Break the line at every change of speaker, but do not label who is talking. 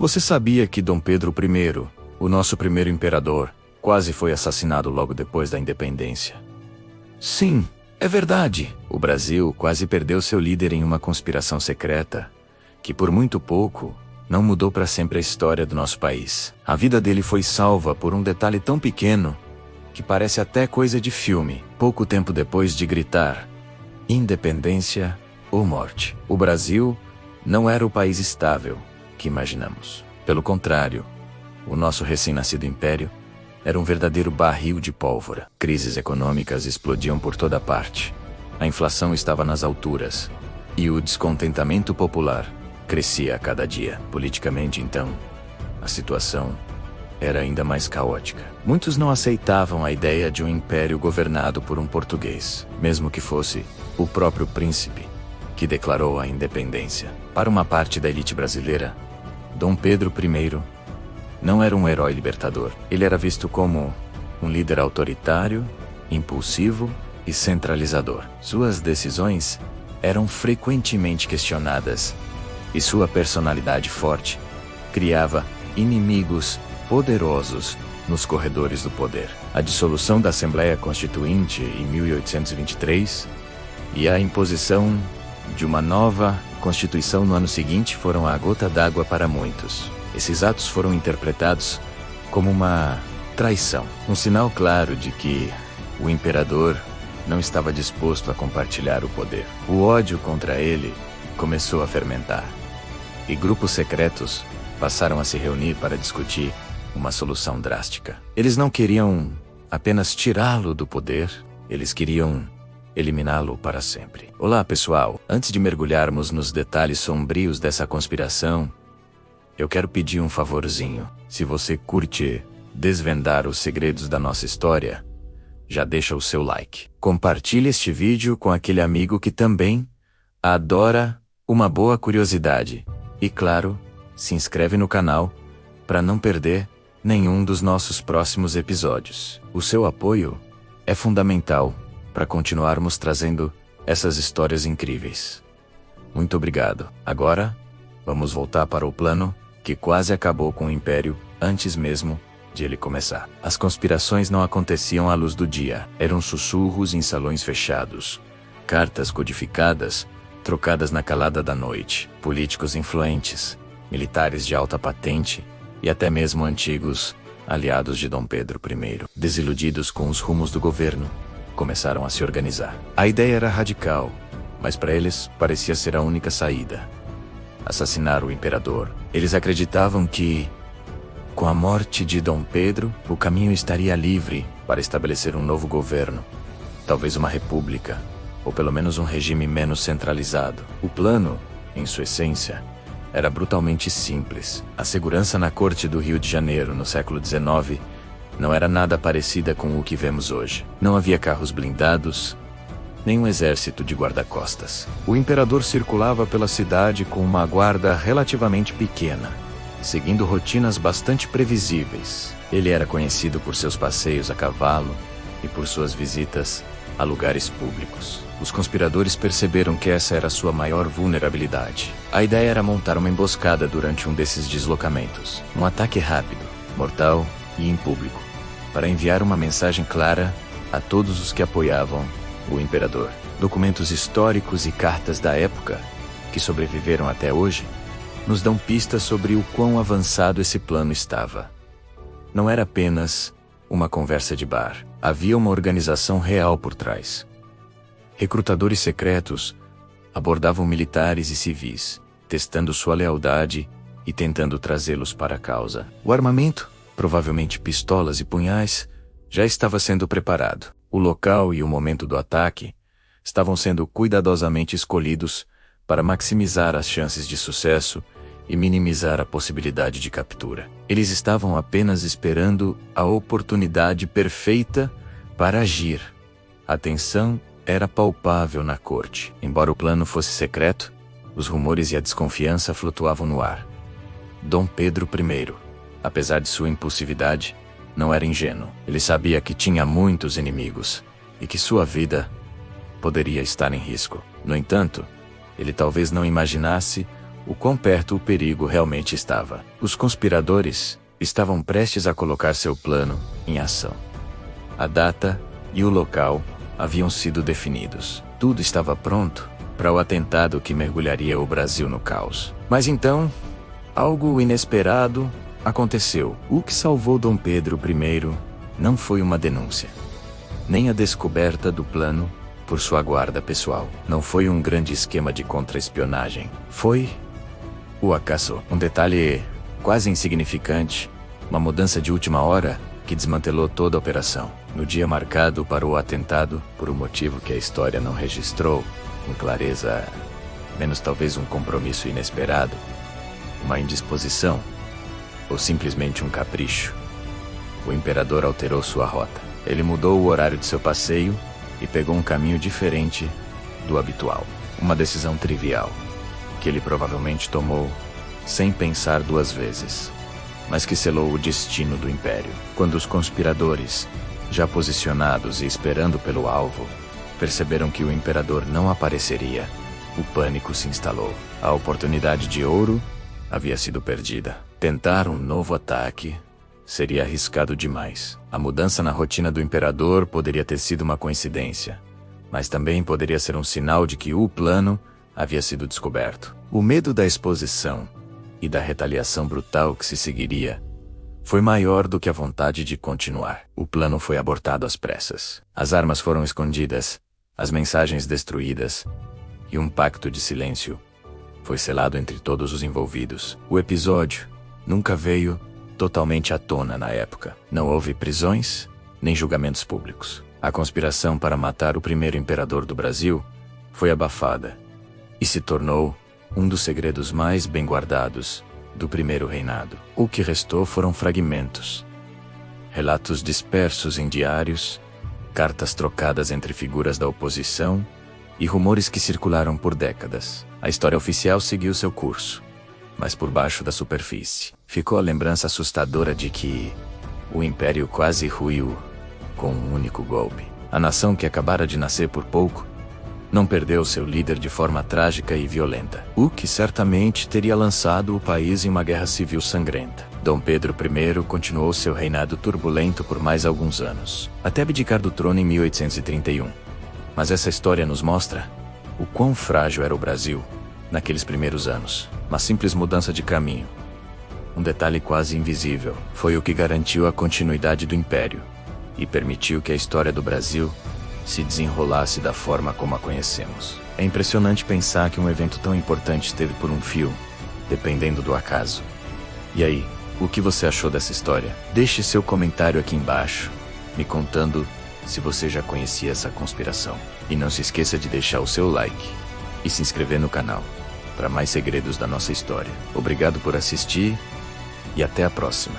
Você sabia que Dom Pedro I, o nosso primeiro imperador, quase foi assassinado logo depois da independência? Sim, é verdade. O Brasil quase perdeu seu líder em uma conspiração secreta, que por muito pouco não mudou para sempre a história do nosso país. A vida dele foi salva por um detalhe tão pequeno que parece até coisa de filme. Pouco tempo depois de gritar independência ou morte, o Brasil não era o país estável que imaginamos. Pelo contrário, o nosso recém-nascido império era um verdadeiro barril de pólvora. Crises econômicas explodiam por toda parte. A inflação estava nas alturas e o descontentamento popular crescia a cada dia. Politicamente, então, a situação era ainda mais caótica. Muitos não aceitavam a ideia de um império governado por um português, mesmo que fosse o próprio príncipe que declarou a independência. Para uma parte da elite brasileira, Dom Pedro I não era um herói libertador. Ele era visto como um líder autoritário, impulsivo e centralizador. Suas decisões eram frequentemente questionadas e sua personalidade forte criava inimigos poderosos nos corredores do poder. A dissolução da Assembleia Constituinte em 1823 e a imposição de uma nova Constituição no ano seguinte foram a gota d'água para muitos. Esses atos foram interpretados como uma traição, um sinal claro de que o imperador não estava disposto a compartilhar o poder. O ódio contra ele começou a fermentar, e grupos secretos passaram a se reunir para discutir uma solução drástica. Eles não queriam apenas tirá-lo do poder, eles queriam eliminá-lo para sempre. Olá, pessoal. Antes de mergulharmos nos detalhes sombrios dessa conspiração, eu quero pedir um favorzinho. Se você curte desvendar os segredos da nossa história, já deixa o seu like. Compartilhe este vídeo com aquele amigo que também adora uma boa curiosidade. E claro, se inscreve no canal para não perder nenhum dos nossos próximos episódios. O seu apoio é fundamental para continuarmos trazendo essas histórias incríveis. Muito obrigado. Agora, vamos voltar para o plano que quase acabou com o Império antes mesmo de ele começar. As conspirações não aconteciam à luz do dia. Eram sussurros em salões fechados, cartas codificadas, trocadas na calada da noite, políticos influentes, militares de alta patente e até mesmo antigos aliados de Dom Pedro I, desiludidos com os rumos do governo, começaram a se organizar. A ideia era radical, mas para eles parecia ser a única saída: assassinar o imperador. Eles acreditavam que, com a morte de Dom Pedro, o caminho estaria livre para estabelecer um novo governo, talvez uma república, ou pelo menos um regime menos centralizado. O plano, em sua essência, era brutalmente simples. A segurança na corte do Rio de Janeiro no século XIX não era nada parecida com o que vemos hoje. Não havia carros blindados, nem um exército de guarda-costas. O imperador circulava pela cidade com uma guarda relativamente pequena, seguindo rotinas bastante previsíveis. Ele era conhecido por seus passeios a cavalo e por suas visitas a lugares públicos. Os conspiradores perceberam que essa era sua maior vulnerabilidade. A ideia era montar uma emboscada durante um desses deslocamentos. Um ataque rápido, mortal e em público, para enviar uma mensagem clara a todos os que apoiavam o imperador. Documentos históricos e cartas da época, que sobreviveram até hoje, nos dão pistas sobre o quão avançado esse plano estava. Não era apenas uma conversa de bar. Havia uma organização real por trás. Recrutadores secretos abordavam militares e civis, testando sua lealdade e tentando trazê-los para a causa. O armamento, provavelmente pistolas e punhais, já estava sendo preparado. O local e o momento do ataque estavam sendo cuidadosamente escolhidos para maximizar as chances de sucesso e minimizar a possibilidade de captura. Eles estavam apenas esperando a oportunidade perfeita para agir. A tensão era palpável na corte. Embora o plano fosse secreto, os rumores e a desconfiança flutuavam no ar. Dom Pedro I, apesar de sua impulsividade, não era ingênuo. Ele sabia que tinha muitos inimigos e que sua vida poderia estar em risco. No entanto, ele talvez não imaginasse o quão perto o perigo realmente estava. Os conspiradores estavam prestes a colocar seu plano em ação. A data e o local haviam sido definidos. Tudo estava pronto para o atentado que mergulharia o Brasil no caos. Mas então, algo inesperado aconteceu. O que salvou Dom Pedro I não foi uma denúncia, nem a descoberta do plano por sua guarda pessoal. Não foi um grande esquema de contra-espionagem. Foi o acaso. Um detalhe quase insignificante, uma mudança de última hora que desmantelou toda a operação. No dia marcado para o atentado, por um motivo que a história não registrou com clareza, menos talvez um compromisso inesperado, uma indisposição, ou simplesmente um capricho, o imperador alterou sua rota. Ele mudou o horário de seu passeio e pegou um caminho diferente do habitual. Uma decisão trivial, que ele provavelmente tomou sem pensar duas vezes, mas que selou o destino do império. Quando os conspiradores, já posicionados e esperando pelo alvo, perceberam que o imperador não apareceria, o pânico se instalou. A oportunidade de ouro havia sido perdida. Tentar um novo ataque seria arriscado demais. A mudança na rotina do imperador poderia ter sido uma coincidência, mas também poderia ser um sinal de que o plano havia sido descoberto. O medo da exposição e da retaliação brutal que se seguiria foi maior do que a vontade de continuar. O plano foi abortado às pressas. As armas foram escondidas, as mensagens destruídas, e um pacto de silêncio foi selado entre todos os envolvidos. O episódio nunca veio totalmente à tona na época. Não houve prisões, nem julgamentos públicos. A conspiração para matar o primeiro imperador do Brasil foi abafada e se tornou um dos segredos mais bem guardados do primeiro reinado. O que restou foram fragmentos, relatos dispersos em diários, cartas trocadas entre figuras da oposição e rumores que circularam por décadas. A história oficial seguiu seu curso, mas por baixo da superfície ficou a lembrança assustadora de que o império quase ruiu com um único golpe. A nação que acabara de nascer por pouco não perdeu seu líder de forma trágica e violenta, o que certamente teria lançado o país em uma guerra civil sangrenta. Dom Pedro I continuou seu reinado turbulento por mais alguns anos, até abdicar do trono em 1831. Mas essa história nos mostra o quão frágil era o Brasil naqueles primeiros anos. Uma simples mudança de caminho, um detalhe quase invisível, foi o que garantiu a continuidade do império e permitiu que a história do Brasil se desenrolasse da forma como a conhecemos. É impressionante pensar que um evento tão importante esteve por um fio, dependendo do acaso. E aí, o que você achou dessa história? Deixe seu comentário aqui embaixo, me contando se você já conhecia essa conspiração. E não se esqueça de deixar o seu like e se inscrever no canal para mais segredos da nossa história. Obrigado por assistir e até a próxima.